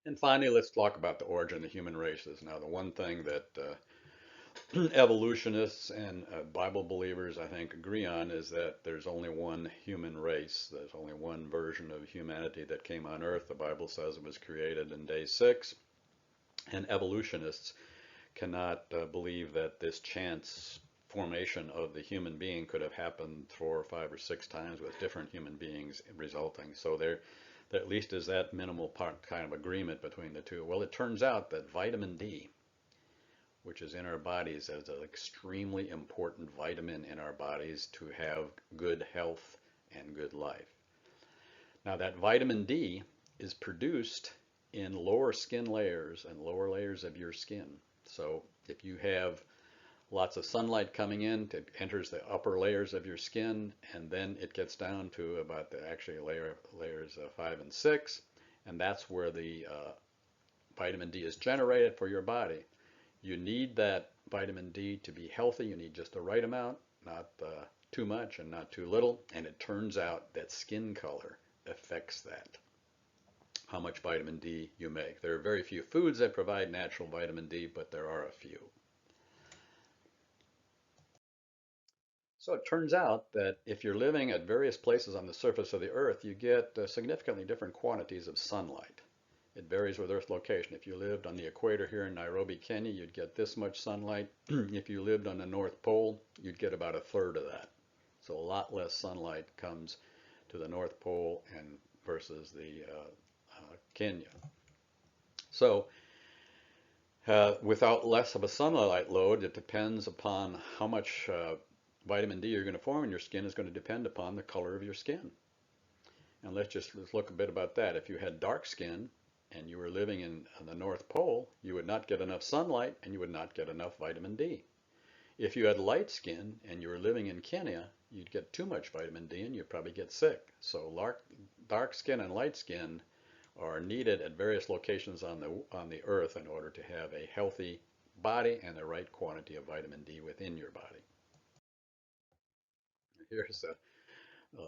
And finally, let's talk about the origin of the human races. Now, the one thing that evolutionists and Bible believers, I think, agree on is that there's only one human race. There's only one version of humanity that came on Earth. The Bible says it was created in day six. And evolutionists cannot believe that this chance formation of the human being could have happened 4 or 5 or 6 times with different human beings resulting. So there at least is that minimal part, kind of agreement between the two. Well, it turns out that vitamin D, which is in our bodies, is an extremely important vitamin in our bodies to have good health and good life. Now, that vitamin D is produced in lower skin layers and lower layers of your skin. So if you have lots of sunlight coming in, it enters the upper layers of your skin, and then it gets down to about the actually layers 5 and 6, and that's where the vitamin D is generated for your body. You need that vitamin D to be healthy. You need just the right amount, not too much and not too little. And it turns out that skin color affects that, how much vitamin D you make. There are very few foods that provide natural vitamin D, but there are a few. So it turns out that if you're living at various places on the surface of the Earth, you get significantly different quantities of sunlight. It varies with Earth location. If you lived on the equator here in Nairobi, Kenya, you'd get this much sunlight. If you lived on the North Pole, you'd get about a third of that. So a lot less sunlight comes to the North Pole and versus the Kenya. So without less of a sunlight load, it depends upon how much vitamin D you're going to form in your skin is going to depend upon the color of your skin. And let's look a bit about that. If you had dark skin and you were living in the North Pole, you would not get enough sunlight and you would not get enough vitamin D. If you had light skin and you were living in Kenya, you'd get too much vitamin D and you'd probably get sick. So dark skin and light skin are needed at various locations on the earth in order to have a healthy body and the right quantity of vitamin D within your body. Here's a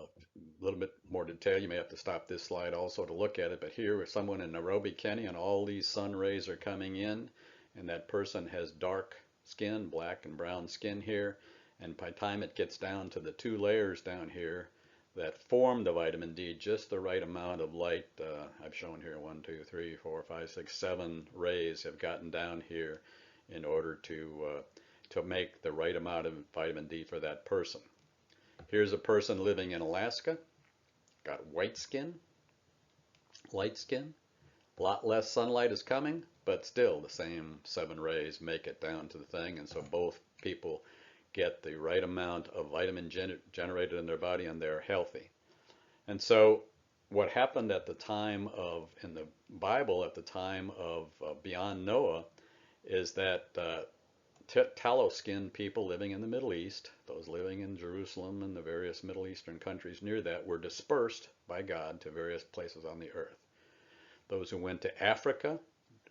little bit more detail. You may have to stop this slide also to look at it, but here is someone in Nairobi, Kenya, and all these sun rays are coming in, and that person has dark skin, black and brown skin here, and by the time it gets down to the two layers down here that form the vitamin D, just the right amount of light, I've shown here 1, 2, 3, 4, 5, 6, 7 rays have gotten down here in order to make the right amount of vitamin D for that person. Here's a person living in Alaska, got white skin, light skin, a lot less sunlight is coming, but still the same 7 rays make it down to the thing, and so both people get the right amount of vitamin generated in their body and they're healthy. And so what happened at the time of, in the Bible, at the time of beyond Noah, is that tallow-skinned people living in the Middle East, those living in Jerusalem and the various Middle Eastern countries near that, were dispersed by God to various places on the earth. Those who went to Africa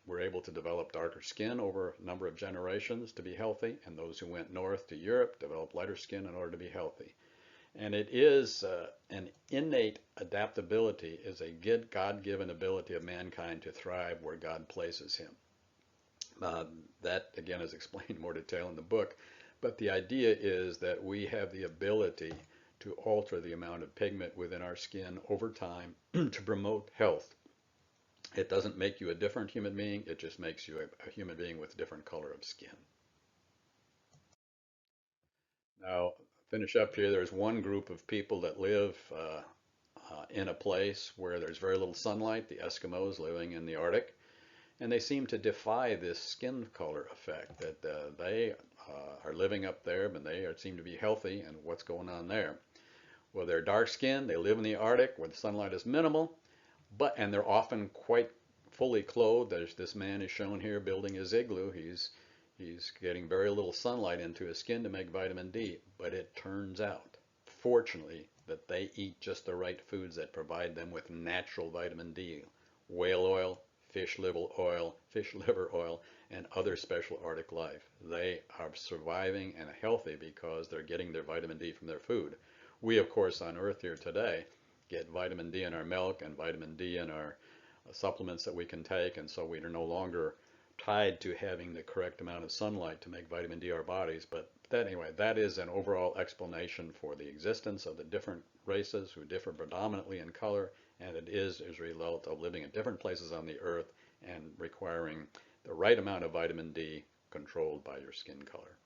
were able to develop darker skin over a number of generations to be healthy, and those who went north to Europe developed lighter skin in order to be healthy. And it is an innate adaptability, is a God-given ability of mankind to thrive where God places him. That again is explained in more detail in the book, but the idea is that we have the ability to alter the amount of pigment within our skin over time to promote health. It doesn't make you a different human being, it just makes you a human being with a different color of skin. Now, finish up here. There's one group of people that live in a place where there's very little sunlight, the Eskimos living in the Arctic. And they seem to defy this skin color effect, that they are living up there, but they seem to be healthy, and what's going on there? Well, they're dark skinned, they live in the Arctic where the sunlight is minimal, and they're often quite fully clothed. There's this man is shown here building his igloo. He's getting very little sunlight into his skin to make vitamin D, but it turns out, fortunately, that they eat just the right foods that provide them with natural vitamin D. Whale oil, fish liver oil, and other special Arctic life. They are surviving and healthy because they're getting their vitamin D from their food. We, of course, on Earth here today get vitamin D in our milk and vitamin D in our supplements that we can take, and so we are no longer tied to having the correct amount of sunlight to make vitamin D our bodies. But that, anyway, that is an overall explanation for the existence of the different races who differ predominantly in color, and it is as a result of living in different places on the earth and requiring the right amount of vitamin D controlled by your skin color.